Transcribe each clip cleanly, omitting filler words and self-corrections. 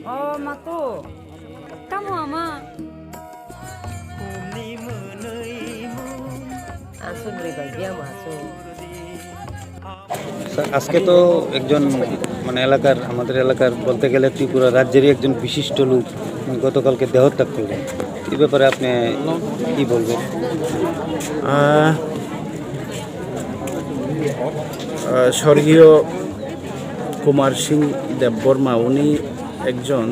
Oh, matu. Kamu ama. Asun dia masuk. আজকে তো একজন মানে আমাদের এলাকার বলতে গেলে ত্রিপুরা রাজ্যেরই একজন বিশিষ্ট লোক গতকালকে দেহত্যাগ করলেন। এই ব্যাপারে আপনি কি বলবেন? স্বর্গীয় কুমার সিং দেববর্মা উনি একজন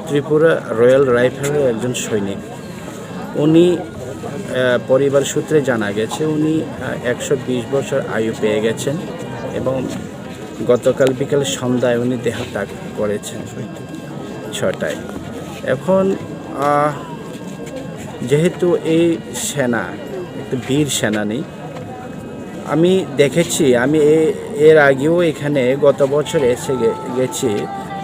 ত্রিপুরা রয়্যাল রাইফেলের একজন সৈনিক। উনি পরিবার সূত্রে জানা গেছে উনি 120 বছর আয়ু পেয়ে গেছেন এবং গতকাল বিকেল সন্ধ্যায় উনি দেহত্যাগ করেছেন 6টায়। এখন যেহেতু এই সেনা একটু বীর সেনানী, আমি দেখেছি, আমি এর আগেও এখানে গত বছর এসে গেছি,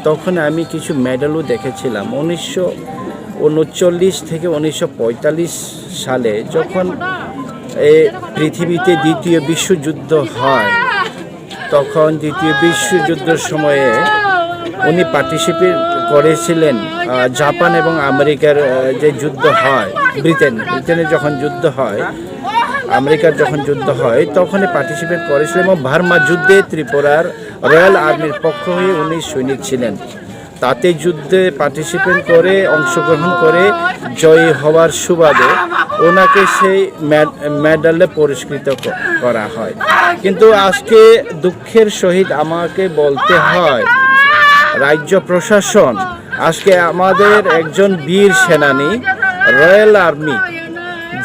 তখন আমি কিছু মেডেলও দেখেছিলাম। 1939 থেকে 1945 সালে যখন পৃথিবীতে দ্বিতীয় বিশ্বযুদ্ধ হয়, তখন দ্বিতীয় বিশ্বযুদ্ধের সময়ে উনি পার্টিসিপেট করেছিলেন। জাপান এবং আমেরিকার যে যুদ্ধ হয়, ব্রিটেনে যখন যুদ্ধ হয়, আমেরিকার যখন যুদ্ধ হয় তখনই পার্টিসিপেট করেছিলেন এবং বার্মা যুদ্ধে ত্রিপুরার রয়্যাল আর্মির পক্ষ হয়ে উনি সৈনিক ছিলেন। তাতে যুদ্ধে পার্টিসিপেট করে অংশগ্রহণ করে জয়ী হওয়ার সুবাদে ওনাকে সেই মেডেলে পুরস্কৃত করা হয়। কিন্তু আজকে দুঃখের সহিত আমাকে বলতে হয়, রাজ্য প্রশাসন আজকে আমাদের একজন বীর সেনানী রয়্যাল আর্মি,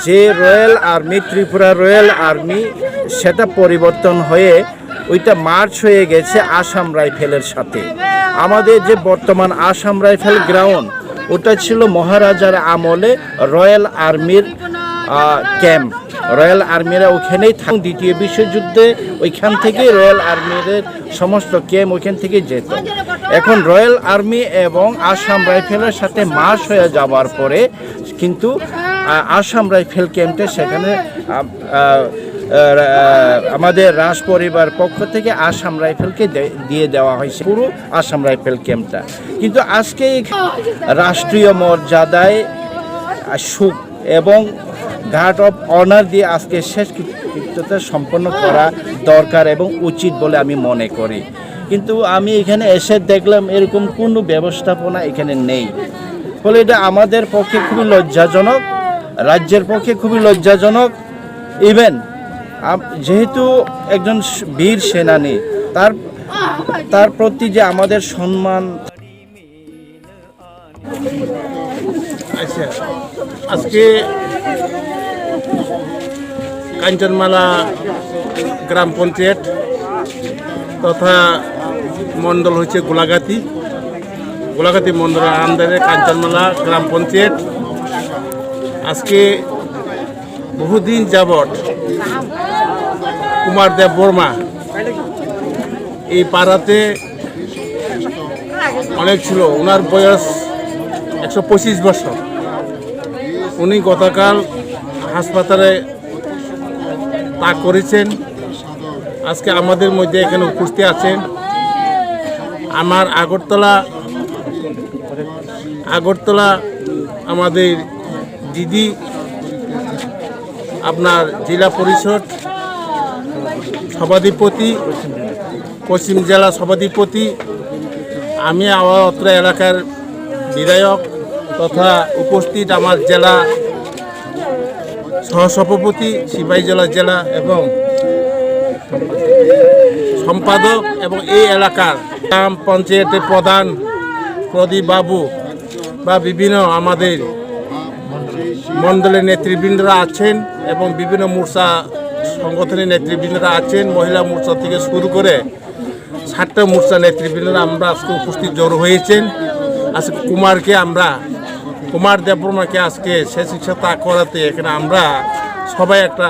যে royal army Tripura royal army, সেটা পরিবর্তন হয়ে ওইটা মার্চ হয়ে গেছে আসাম রাইফেলের সাথে। আমাদের যে বর্তমান আসাম রাইফেল গ্রাউন্ড, ওটা ছিল মহারাজার আমলে রয়্যাল আর্মির ক্যাম্প। রয়্যাল আর্মিরা ওখানেই থাক। দ্বিতীয় বিশ্বযুদ্ধে ওইখান থেকেই রয়্যাল আর্মির সমস্ত ক্যাম্প ওইখান থেকে যেত। এখন রয়্যাল আর্মি এবং আসাম রাইফেলের সাথে মার্চ হয়ে যাওয়ার পরে কিন্তু আসাম রাইফেল ক্যাম্পে সেখানে আমাদের রাজ পরিবার পক্ষ থেকে আসাম রাইফেলকে দিয়ে দেওয়া হয়েছে পুরো আসাম রাইফেল ক্যাম্পটা। কিন্তু আজকে রাষ্ট্রীয় মর্যাদায় সুখ এবং গার্ড অফ অনার দিয়ে আজকে শেষ কৃত্যতা সম্পন্ন করা দরকার এবং উচিত বলে আমি মনে করি। কিন্তু আমি এখানে এসে দেখলাম এরকম কোনো ব্যবস্থাপনা এখানে নেই। ফলে এটা আমাদের পক্ষে খুবই লজ্জাজনক, রাজ্যের পক্ষে খুবই লজ্জাজনক। ইভেন যেহেতু একজন বীর সেনানী, তার প্রতি যে আমাদের সম্মান। আচ্ছা, আজকে কাঞ্চনমালা গ্রাম পঞ্চায়েত তথা মণ্ডল হচ্ছে গোলাঘাটি মণ্ডলের আন্ডারে কাঞ্চনমালা গ্রাম পঞ্চায়েত আজকে বহুদিন যাবৎ কুমার দেববর্মা এই পাড়াতে অনেক ছিল। ওনার বয়স 125 বছর। উনি গতকাল হাসপাতালে ত্যাগ করেছেন। আজকে আমাদের মধ্যে এখানে উপস্থিত আছেন আমার আগরতলা আমাদের দিদি, আপনার জেলা পরিষদ সভাধিপতি, পশ্চিম জেলা সভাধিপতি, আমি অত্র এলাকার বিধায়ক তথা উপস্থিত আমার জেলা সহসভাপতি, সিপাহী জেলা এবং সম্পাদক এবং এই এলাকার গ্রাম পঞ্চায়েতের প্রধান প্রদীপ বাবু বা বিভিন্ন আমাদের মণ্ডলের নেতৃবৃন্দরা আছেন এবং বিভিন্ন মোর্চা সংগঠনের নেতৃবৃন্দরা আছেন, মহিলা মোর্চা থেকে শুরু করে 7টা মোর্চা নেতৃবৃন্দরা আমরা আজকে উপস্থিত জড়ো হয়েছেন। আজকে কুমার দেববর্মাকে আজকে শেষ চিকিৎসা করাতে এখানে আমরা সবাই একটা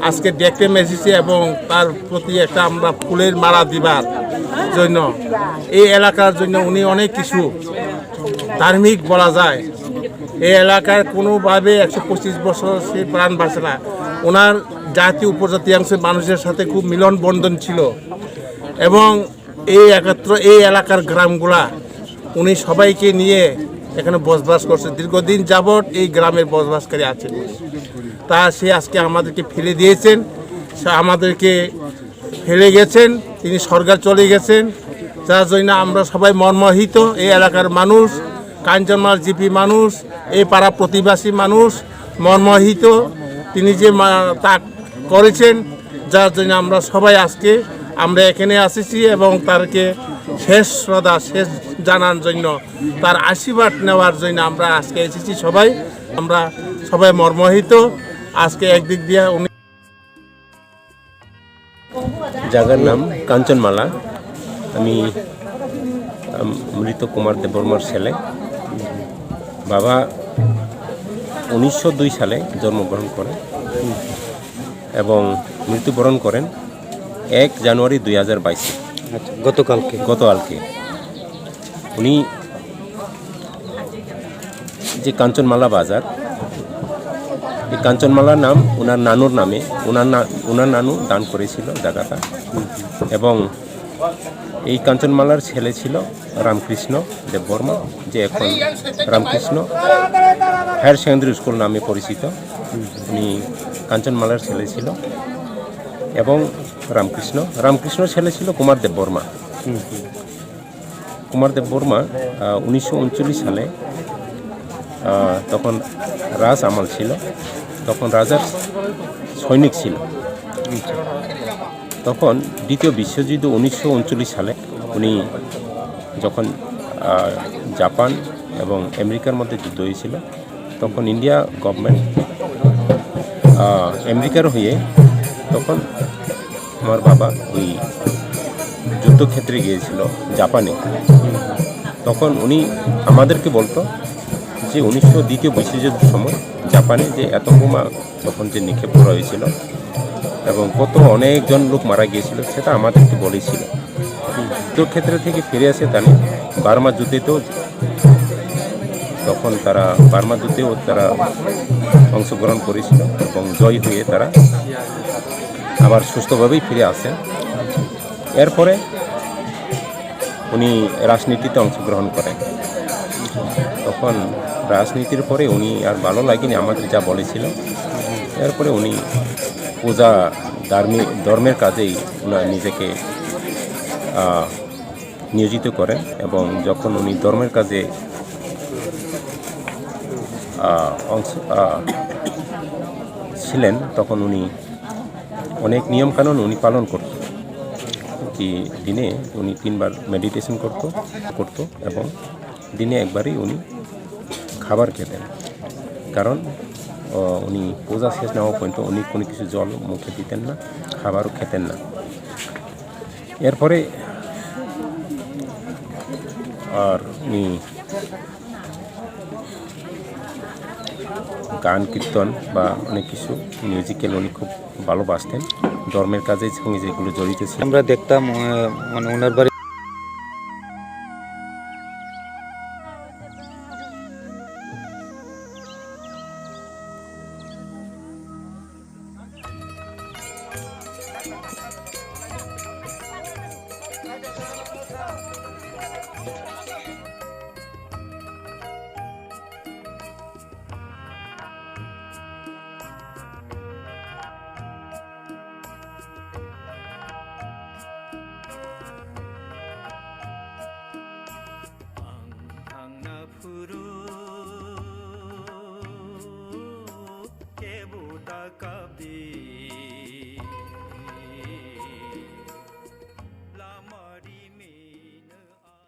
আজকে দেখতে এসেছি এবং তার প্রতি একটা আমরা ফুলের মালা দিবার জন্য এই এলাকার জন্য উনি অনেক কিছু ধার্মিক বলা যায়। এই এলাকার কোনোভাবে 125 বছর সে প্রাণ বাঁচে না। ওনার জাতি উপজাতীয়াংশের মানুষের সাথে খুব মিলন বন্ধন ছিল এবং এই এলাকার গ্রামগুলা উনি সবাইকে নিয়ে এখানে বসবাস করছে। দীর্ঘদিন যাবৎ এই গ্রামের বসবাসকারী আছেন। তা সে আজকে আমাদেরকে ফেলে দিয়েছেন, সে আমাদেরকে ফেলে গেছেন, তিনি সরকার চলে গেছেন, যার জন্য আমরা সবাই মর্মাহত। এই এলাকার মানুষ, কাঞ্চনমালার জিপি মানুষ, এই পাড়া প্রতিবাসী মানুষ মর্মাহত। তিনি যে ত্যাগ করেছেন, যার জন্য আমরা সবাই আজকে আমরা এখানে এসেছি এবং তারকে শেষ শ্রদ্ধা শেষ জানার জন্য, তার আশীর্বাদ নেওয়ার জন্য আমরা আজকে এসেছি। আমরা সবাই মর্মাহত। আজকে একদিক দিয়ে উনি জায়গার নাম কাঞ্চনমালা। আমি মৃত কুমার দেববর্মার ছেলে। বাবা 1902 সালে জন্মগ্রহণ করেন এবং মৃত্যুবরণ করেন 1 জানুয়ারি 2022। আচ্ছা, গতকালকে উনি যে কাঞ্চনমালা বাজার, এই কাঞ্চনমালার নাম ওনার নানুর নামে, ওনার নানু দান করেছিল জায়গাটা। এবং এই কাঞ্চনমালার ছেলে ছিল রামকৃষ্ণ দেববর্মা, যে এখন রামকৃষ্ণ হায়ার সেকেন্ডারি স্কুল নামে পরিচিত। উনি কাঞ্চনমালার ছেলে ছিল এবং রামকৃষ্ণর ছেলে ছিল কুমার দেববর্মা। কুমার দেববর্মা 1939 সালে, তখন রাজ আমল ছিল, তখন রাজার সৈনিক ছিল। তখন দ্বিতীয় বিশ্বযুদ্ধ 1939 সালে উনি যখন জাপান এবং আমেরিকার মধ্যে যুদ্ধ হয়েছিল, তখন ইন্ডিয়া গভর্নমেন্ট আমেরিকার হয়ে তখন আমার বাবা ওই যুদ্ধক্ষেত্রে গিয়েছিল জাপানে। তখন উনি আমাদেরকে বলতো যে দ্বিতীয় বিশ্বযুদ্ধের সময় জাপানে যে অ্যাটম বোমা তখন যে নিক্ষেপ করা হয়েছিল এবং অনেকজন লোক মারা গিয়েছিল, সেটা আমাদেরকে বলেছিল। যুদ্ধক্ষেত্র থেকে ফিরে আসে তারা বার্মা যুদ্ধেতেও, তখন বার্মা যুদ্ধেও তারা অংশগ্রহণ করেছিল এবং জয় হয়ে তারা আবার সুস্থভাবেই ফিরে আসেন। এরপরে উনি রাজনীতিতে অংশগ্রহণ করেন। তখন রাজনীতির পরে উনি আর ভালো লাগেনি আমাদের যা বলেছিল। এরপরে উনি পূজা ধর্মের কাজেই উনার নিজেকে নিয়োজিত করেন এবং যখন উনি ধর্মের কাজে ছিলেন, তখন উনি অনেক নিয়মকানুন উনি পালন করতেন। কি দিনে উনি 3 বার মেডিটেশন করতো এবং দিনে একবারই উনি খাবার খেতেন। কারণ উনি পূজা শেষ না হওয়া পর্যন্ত উনি কোনো কিছু জল মুখে দিতেন না, খাবারও খেতেন না। এরপরে আর উনি গান কীর্তন বা অনেক কিছু মিউজিক্যাল উনি খুব ভালোবাসতেন। ধর্মের কাজের সঙ্গে যেগুলো জড়িত ছিল আমরা দেখতাম, মানে ওনার বাড়ি